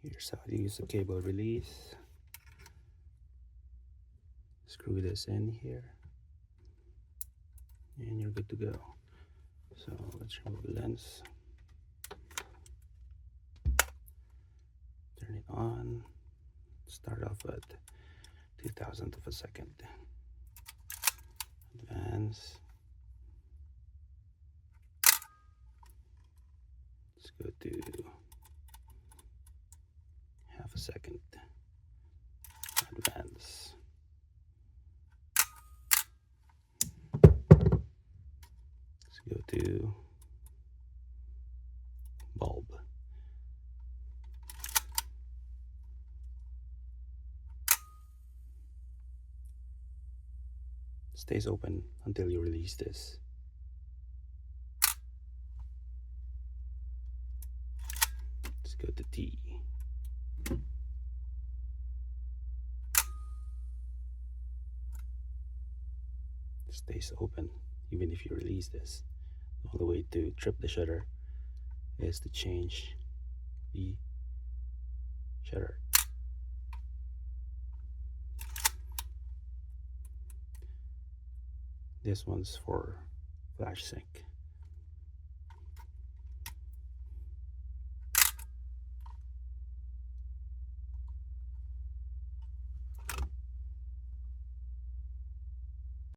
Here's how to use the cable release. Screw this in here and you're good to go. So let's remove the lens, turn it on, start off at 2,000th of a second, advance, let's go to half a second, advance, let's go to bulb, stays open until you release this. Let's go to T. Stays open even if you release this. The only way to trip the shutter is to change the shutter. This one's for flash sync.